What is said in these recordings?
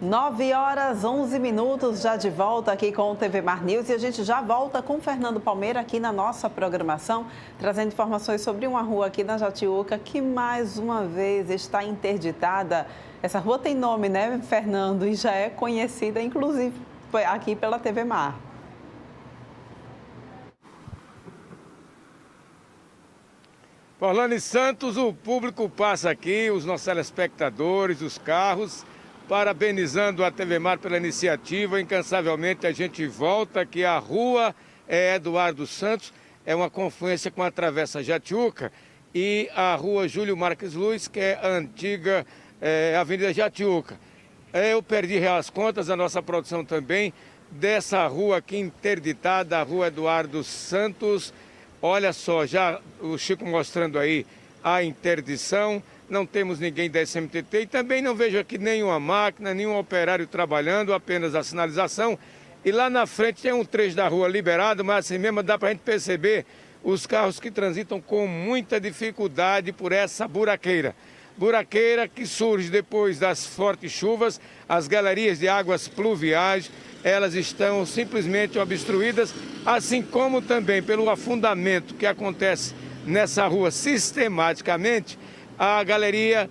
9h11, já de volta aqui com o TV Mar News, e a gente já volta com o Fernando Palmeira aqui na nossa programação, trazendo informações sobre uma rua aqui na Jatiuca que mais uma vez está interditada. Essa rua tem nome, né, Fernando, e já é conhecida inclusive aqui pela TV Mar. Orlane Santos, o público passa aqui, os nossos telespectadores, os carros, parabenizando a TV Mar pela iniciativa. Incansavelmente a gente volta aqui, a rua Eduardo Santos, é uma confluência com a Travessa Jatiuca e a rua Júlio Marques Luz, que é a antiga Avenida Jatiuca. Eu perdi as contas, a nossa produção também, dessa rua aqui interditada, a rua Eduardo Santos. Olha só, já o Chico mostrando aí a interdição, não temos ninguém da SMTT e também não vejo aqui nenhuma máquina, nenhum operário trabalhando, apenas a sinalização. E lá na frente tem um trecho da rua liberado, mas assim mesmo dá para a gente perceber os carros que transitam com muita dificuldade por essa buraqueira. Buraqueira que surge depois das fortes chuvas, as galerias de águas pluviais, elas estão simplesmente obstruídas, assim como também pelo afundamento que acontece nessa rua sistematicamente, a galeria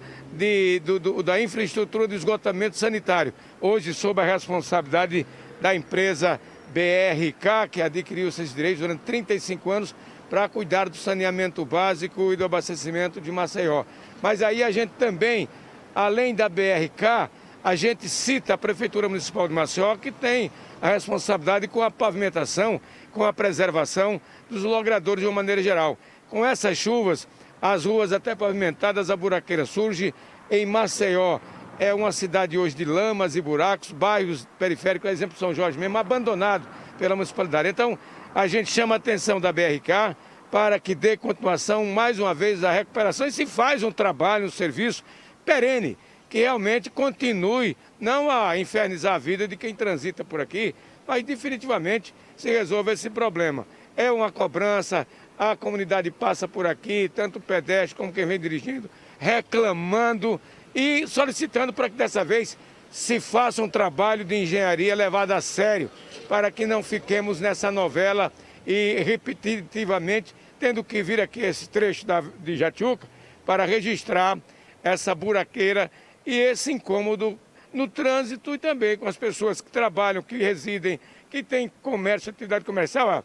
da infraestrutura de esgotamento sanitário, hoje sob a responsabilidade da empresa BRK, que adquiriu esses direitos durante 35 anos para cuidar do saneamento básico e do abastecimento de Maceió. Mas aí a gente também, além da BRK, a gente cita a Prefeitura Municipal de Maceió, que tem a responsabilidade com a pavimentação, com a preservação dos logradouros de uma maneira geral. Com essas chuvas, as ruas até pavimentadas, a buraqueira surge em Maceió. É uma cidade hoje de lamas e buracos, bairros periféricos, exemplo São Jorge mesmo, abandonado pela municipalidade. Então, a gente chama a atenção da BRK para que dê continuação, mais uma vez, à recuperação e se faz um trabalho, um serviço perene, que realmente continue, não a infernizar a vida de quem transita por aqui, mas definitivamente se resolva esse problema. É uma cobrança, a comunidade passa por aqui, tanto o pedestre como quem vem dirigindo, reclamando e solicitando para que dessa vez se faça um trabalho de engenharia levado a sério, para que não fiquemos nessa novela e repetitivamente tendo que vir aqui esse trecho de Jatiuca para registrar essa buraqueira e esse incômodo no trânsito e também com as pessoas que trabalham, que residem, que têm comércio, atividade comercial.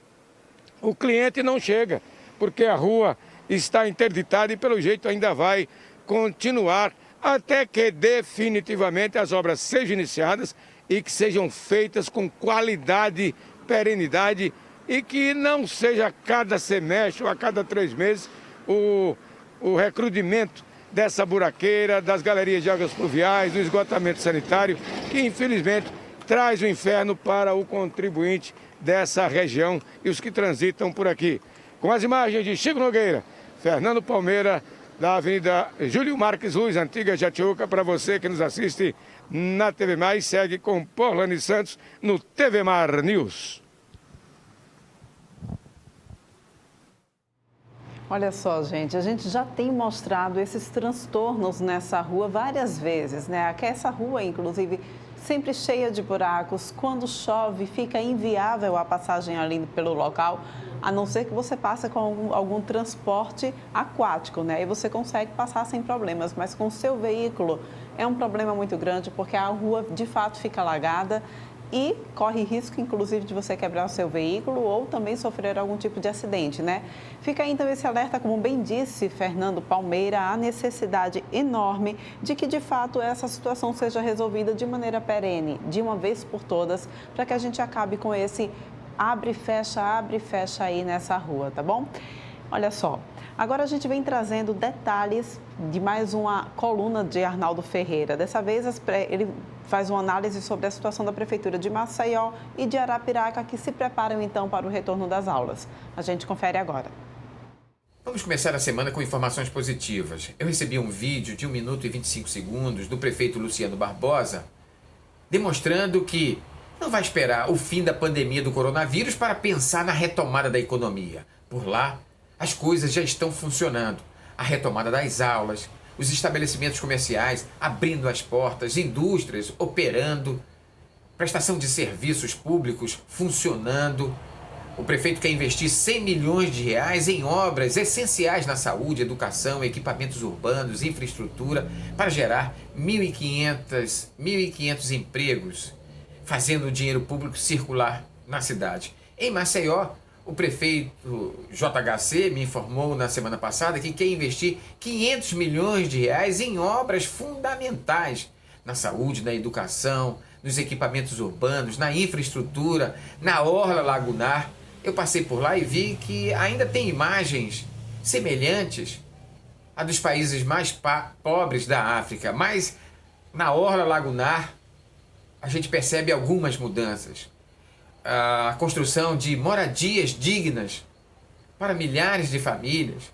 O cliente não chega, porque a rua está interditada e pelo jeito ainda vai continuar até que definitivamente as obras sejam iniciadas e que sejam feitas com qualidade, perenidade e que não seja a cada semestre ou a cada 3 meses o recrudimento dessa buraqueira, das galerias de águas pluviais, do esgotamento sanitário, que infelizmente traz o inferno para o contribuinte dessa região e os que transitam por aqui. Com as imagens de Chico Nogueira, Fernando Palmeira, da Avenida Júlio Marques Luz, antiga Jatiuca, para você que nos assiste na TV Mar e segue com Orlane Santos no TV Mar News. Olha só, gente, a gente já tem mostrado esses transtornos nessa rua várias vezes, né? Aqui essa rua, inclusive, sempre cheia de buracos. Quando chove, fica inviável a passagem ali pelo local, a não ser que você passe com algum transporte aquático, né? E você consegue passar sem problemas, mas com o seu veículo é um problema muito grande, porque a rua, de fato, fica alagada e corre risco, inclusive, de você quebrar o seu veículo ou também sofrer algum tipo de acidente, né? Fica aí, então, esse alerta, como bem disse Fernando Palmeira, a necessidade enorme de que, de fato, essa situação seja resolvida de maneira perene, de uma vez por todas, para que a gente acabe com esse abre e fecha aí nessa rua, tá bom? Olha só, agora a gente vem trazendo detalhes de mais uma coluna de Arnaldo Ferreira. Dessa vez ele faz uma análise sobre a situação da Prefeitura de Maceió e de Arapiraca, que se preparam então para o retorno das aulas. A gente confere agora. Vamos começar a semana com informações positivas. Eu recebi um vídeo de 1 minuto e 25 segundos do prefeito Luciano Barbosa, demonstrando que não vai esperar o fim da pandemia do coronavírus para pensar na retomada da economia. Por lá, as coisas já estão funcionando. A retomada das aulas, os estabelecimentos comerciais abrindo as portas, indústrias operando, prestação de serviços públicos funcionando. O prefeito quer investir 100 milhões de reais em obras essenciais na saúde, educação, equipamentos urbanos, infraestrutura, para gerar 1.500 empregos, fazendo o dinheiro público circular na cidade. Em Maceió, o prefeito JHC me informou na semana passada que quer investir 500 milhões de reais em obras fundamentais na saúde, na educação, nos equipamentos urbanos, na infraestrutura, na orla lagunar. Eu passei por lá e vi que ainda tem imagens semelhantes a dos países mais pobres da África, mas na orla lagunar a gente percebe algumas mudanças. A construção de moradias dignas para milhares de famílias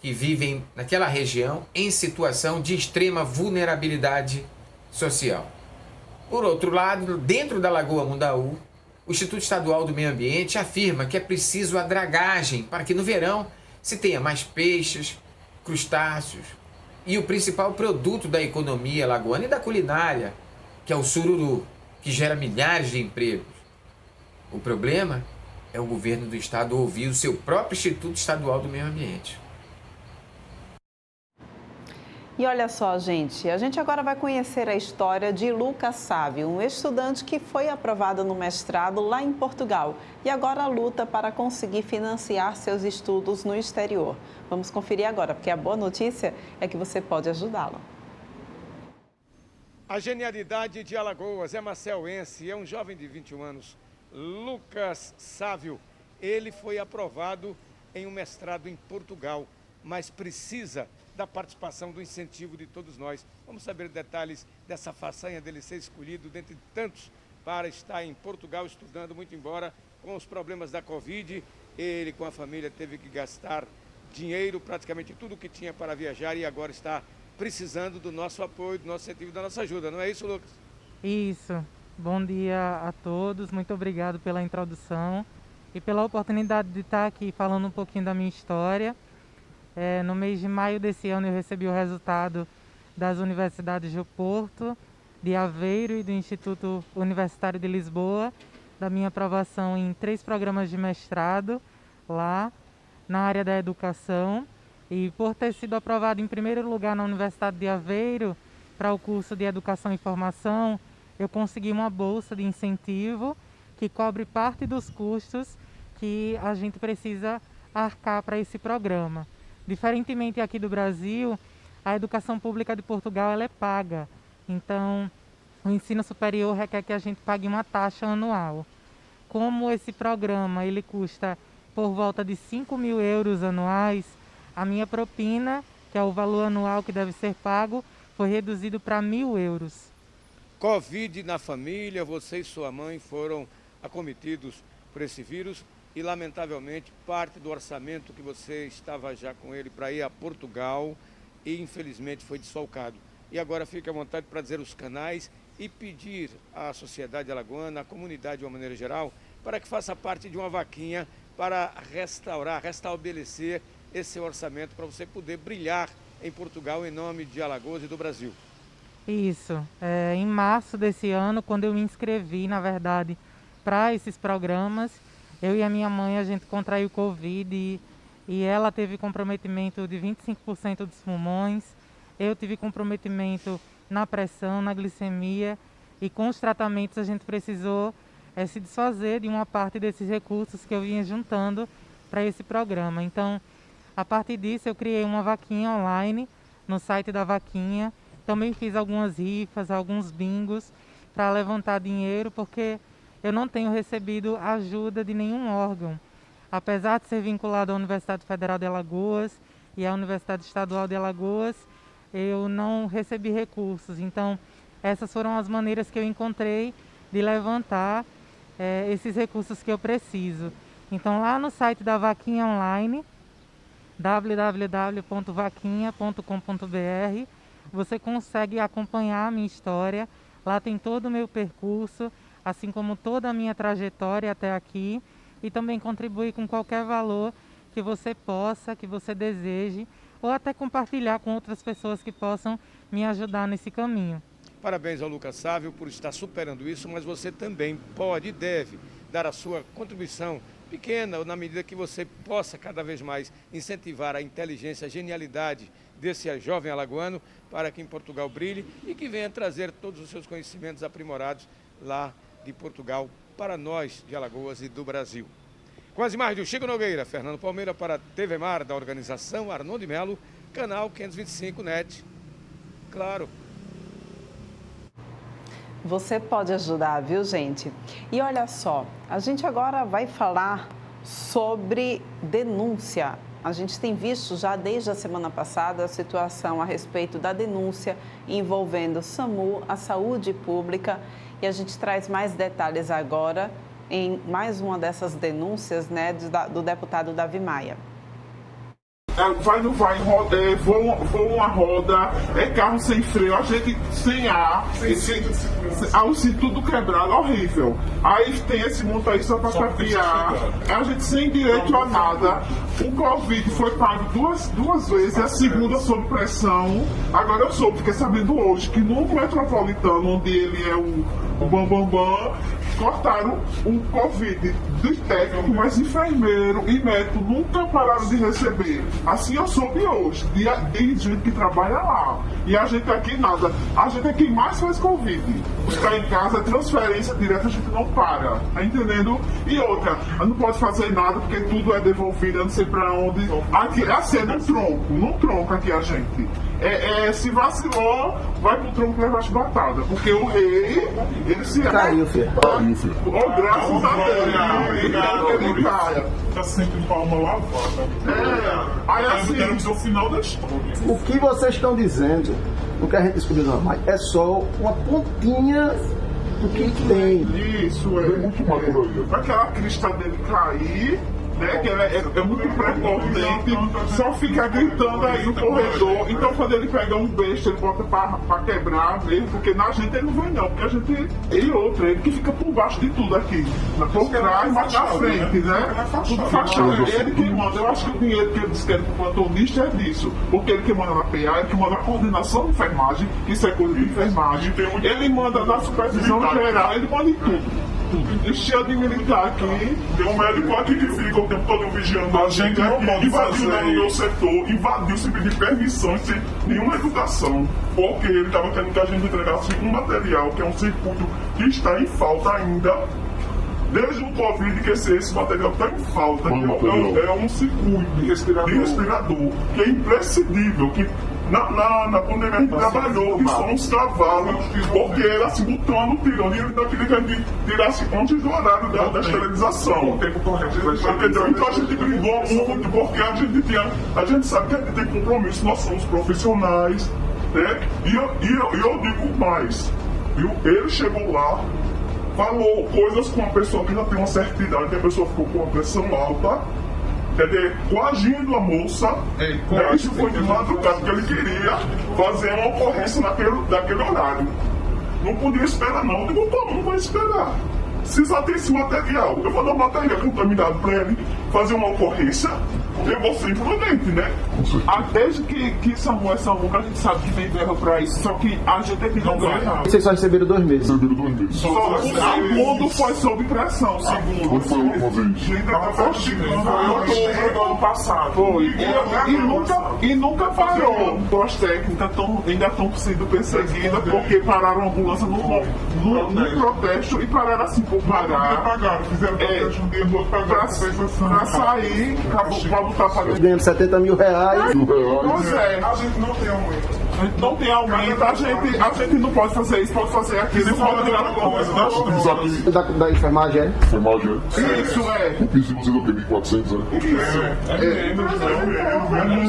que vivem naquela região em situação de extrema vulnerabilidade social. Por outro lado, dentro da Lagoa Mundaú, o Instituto Estadual do Meio Ambiente afirma que é preciso a dragagem para que no verão se tenha mais peixes, crustáceos e o principal produto da economia lagoana e da culinária, que é o sururu, que gera milhares de empregos. O problema é o governo do estado ouvir o seu próprio Instituto Estadual do Meio Ambiente. E olha só, gente, a gente agora vai conhecer a história de Lucas Sávio, um estudante que foi aprovado no mestrado lá em Portugal e agora luta para conseguir financiar seus estudos no exterior. Vamos conferir agora, porque a boa notícia é que você pode ajudá-lo. A genialidade de Alagoas é maceuense, é um jovem de 21 anos, Lucas Sávio. Ele foi aprovado em um mestrado em Portugal, mas precisa da participação, do incentivo de todos nós. Vamos saber detalhes dessa façanha dele ser escolhido dentre tantos para estar em Portugal estudando, muito embora com os problemas da Covid, ele com a família teve que gastar dinheiro, praticamente tudo que tinha para viajar e agora está precisando do nosso apoio, do nosso incentivo, da nossa ajuda. Não é isso, Lucas? Isso. Bom dia a todos. Muito obrigado pela introdução e pela oportunidade de estar aqui falando um pouquinho da minha história. No mês de maio desse ano eu recebi o resultado das universidades do Porto, de Aveiro e do Instituto Universitário de Lisboa, da minha aprovação em 3 programas de mestrado lá na área da educação. E por ter sido aprovado em primeiro lugar na Universidade de Aveiro para o curso de Educação e Formação, eu consegui uma bolsa de incentivo que cobre parte dos custos que a gente precisa arcar para esse programa. Diferentemente aqui do Brasil, a educação pública de Portugal ela é paga. Então, o ensino superior requer que a gente pague uma taxa anual. Como esse programa ele custa por volta de 5.000 euros anuais, a minha propina, que é o valor anual que deve ser pago, foi reduzido para 1.000 euros. Covid na família, você e sua mãe foram acometidos por esse vírus e, lamentavelmente, parte do orçamento que você estava já com ele para ir a Portugal e, infelizmente, foi desfalcado. E agora fique à vontade para dizer os canais e pedir à sociedade alagoana, à comunidade de uma maneira geral, para que faça parte de uma vaquinha para restabelecer esse orçamento para você poder brilhar em Portugal em nome de Alagoas e do Brasil. Isso. Em março desse ano, quando eu me inscrevi, na verdade, para esses programas, eu e a minha mãe, a gente contraiu Covid e ela teve comprometimento de 25% dos pulmões. Eu tive comprometimento na pressão, na glicemia e com os tratamentos a gente precisou se desfazer de uma parte desses recursos que eu vinha juntando para esse programa. Então, a partir disso, eu criei uma vaquinha online no site da vaquinha. Também fiz algumas rifas, alguns bingos para levantar dinheiro, porque eu não tenho recebido ajuda de nenhum órgão. Apesar de ser vinculado à Universidade Federal de Alagoas e à Universidade Estadual de Alagoas, eu não recebi recursos. Então, essas foram as maneiras que eu encontrei de levantar esses recursos que eu preciso. Então, lá no site da Vaquinha Online, www.vaquinha.com.br, você consegue acompanhar a minha história. Lá tem todo o meu percurso, assim como toda a minha trajetória até aqui, e também contribuir com qualquer valor que você possa, que você deseje, ou até compartilhar com outras pessoas que possam me ajudar nesse caminho. Parabéns ao Lucas Sávio por estar superando isso, mas você também pode e deve dar a sua contribuição pequena, ou na medida que você possa cada vez mais incentivar a inteligência, a genialidade desse jovem alagoano para que em Portugal brilhe e que venha trazer todos os seus conhecimentos aprimorados lá de Portugal para nós de Alagoas e do Brasil. Com as imagens do Chico Nogueira, Fernando Palmeira para a TV Mar, da organização Arnon de Melo, canal 525 NET. Claro. Você pode ajudar, viu, gente? E olha só, a gente agora vai falar sobre denúncia. A gente tem visto já desde a semana passada a situação a respeito da denúncia envolvendo o SAMU, a saúde pública, e a gente traz mais detalhes agora em mais uma dessas denúncias, né, do deputado Davi Maia. Vai, não vai, voa uma roda, carro sem freio, a gente sem ar, o cinto tudo quebrado, horrível. Aí tem esse monte aí só para tapear, a gente sem direito a nada. O Covid foi pago duas vezes, a segunda sob pressão. Agora eu fiquei sabendo hoje que no Metropolitano, onde ele é o bambambam, cortaram o Covid dos técnicos, mas enfermeiro e médico nunca pararam de receber. Assim eu soube hoje, de gente que trabalha lá. E a gente aqui nada. A gente é quem mais faz Covid. Está em casa, transferência direta, a gente não para. Tá entendendo? E outra, não pode fazer nada porque tudo é devolvido, eu não sei pra onde. Aqui é assim, num tronco aqui a gente. Se vacilou, vai pro tronco levar chibatada. Porque o rei, ele se... Caiu, filho. Oh, graças a Deus. Obrigado que ele caia. Tá sempre com a alma lavada. Aí assim, queremos o final da história. O que vocês estão dizendo, o que a gente descobriu normal, é só uma pontinha do que tem. Isso, aquela crista dele cair, né? Que é muito prepotente, só fica gritando aí no corredor. Então quando ele pega um besta, ele bota pra quebrar mesmo, porque na gente ele não vem não, porque a gente. E outra, ele que fica por baixo de tudo aqui. Por trás, mas na frente, né? Tudo fachado. Ele que manda, eu acho que o dinheiro que eles querem pro plantonista é disso. Porque ele que manda na PA, ele que manda na coordenação de enfermagem, isso é coisa de enfermagem. Ele manda na supervisão geral, ele manda em tudo. Cheio de militar aqui. Tem um médico aqui que fica o tempo todo vigiando a gente aqui, invadiu no meu setor, invadiu sem pedir permissão, sem nenhuma educação, porque ele estava querendo que a gente entregasse um material, que é um circuito que está em falta ainda. Desde o Covid, que esse material está em falta, que é um circuito de respirador, que é imprescindível, que na pandemia a gente trabalhou, que são uns cavalos, porque era assim, botando, tirando, e ele não queria que a gente tirasse antes do horário da esterilização. Entendeu? Então a gente brigou muito, porque a gente sabe que a gente tem compromisso, nós somos profissionais, né? E eu digo mais, viu? Ele chegou lá, falou coisas com uma pessoa que já tem uma certa idade, que a pessoa ficou com uma pressão alta, coagindo a moça, isso foi de madrugada, que ele queria fazer uma ocorrência naquele horário. Não podia esperar não, eu digo, todo mundo vai esperar. Se já tem esse material, eu vou dar material contaminado para ele fazer uma ocorrência, eu vou ser imprudente, né? Desde que SAMU é SAMU, a gente sabe que tem verba pra isso, só que a gente tem que não ganhar. Vocês só receberam 2 meses. Só segundo foi sob pressão, segundo. Quando foi a última vez? Foi ano passado. Foi. E nunca parou. As técnicas ainda estão sendo perseguidas porque pararam a ambulância no protesto e pararam assim por parar. Pagaram, fizeram protesto um dia, pra sair, pra lutar para Ganhando 70 mil reais. Pois é. A gente não tem aumento. A gente não tem aumento, a gente não pode fazer isso, pode fazer aquilo, pode tirar coisa. Da enfermagem, é? Enfermagem, Isso é. o piso de vocês é o quê? 1.400,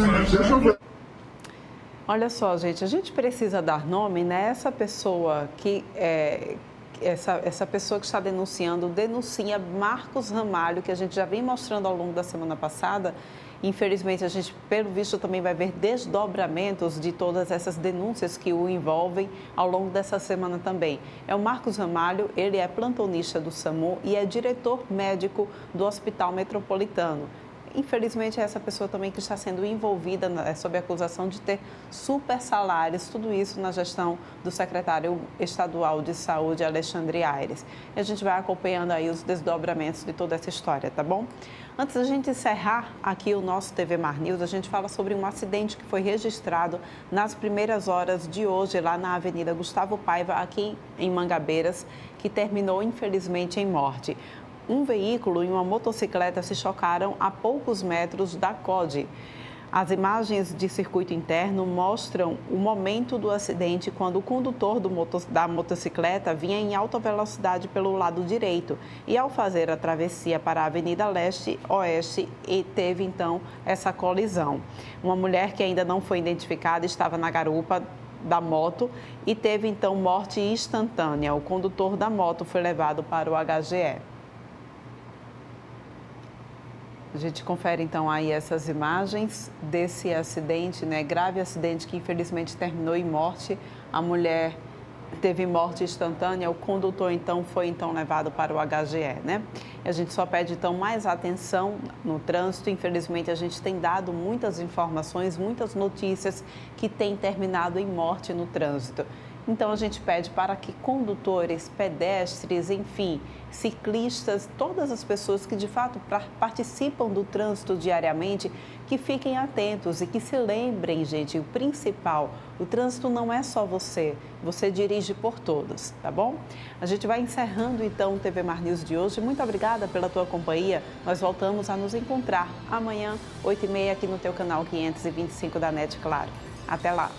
né? Deixa eu ver. Olha só, gente, a gente precisa dar nome, né? Essa pessoa que essa pessoa que está denunciando, denuncia Marcos Ramalho, que a gente já vem mostrando ao longo da semana passada. Infelizmente, a gente, pelo visto, também vai ver desdobramentos de todas essas denúncias que o envolvem ao longo dessa semana também. É o Marcos Ramalho, ele é plantonista do SAMU e é diretor médico do Hospital Metropolitano. Infelizmente, é essa pessoa também que está sendo envolvida sob acusação de ter super salários, tudo isso na gestão do secretário estadual de saúde, Alexandre Aires. E a gente vai acompanhando aí os desdobramentos de toda essa história, tá bom? Antes da gente encerrar aqui o nosso TV Mar News, a gente fala sobre um acidente que foi registrado nas primeiras horas de hoje, lá na Avenida Gustavo Paiva, aqui em Mangabeiras, que terminou, infelizmente, em morte. Um veículo e uma motocicleta se chocaram a poucos metros da CODE. As imagens de circuito interno mostram o momento do acidente quando o condutor da motocicleta vinha em alta velocidade pelo lado direito e, ao fazer a travessia para a Avenida Leste-Oeste, teve então essa colisão. Uma mulher que ainda não foi identificada estava na garupa da moto e teve então morte instantânea. O condutor da moto foi levado para o HGE. A gente confere então aí essas imagens desse acidente, né? Grave acidente que infelizmente terminou em morte. A mulher teve morte instantânea, o condutor então foi levado para o HGE, né? E a gente só pede então mais atenção no trânsito. Infelizmente a gente tem dado muitas informações, muitas notícias que têm terminado em morte no trânsito. Então, a gente pede para que condutores, pedestres, enfim, ciclistas, todas as pessoas que de fato participam do trânsito diariamente, que fiquem atentos e que se lembrem, gente, o principal, o trânsito não é só você, você dirige por todos, tá bom? A gente vai encerrando então o TV Mar News de hoje. Muito obrigada pela tua companhia. Nós voltamos a nos encontrar amanhã, 8h30, aqui no teu canal 525 da NET, claro. Até lá!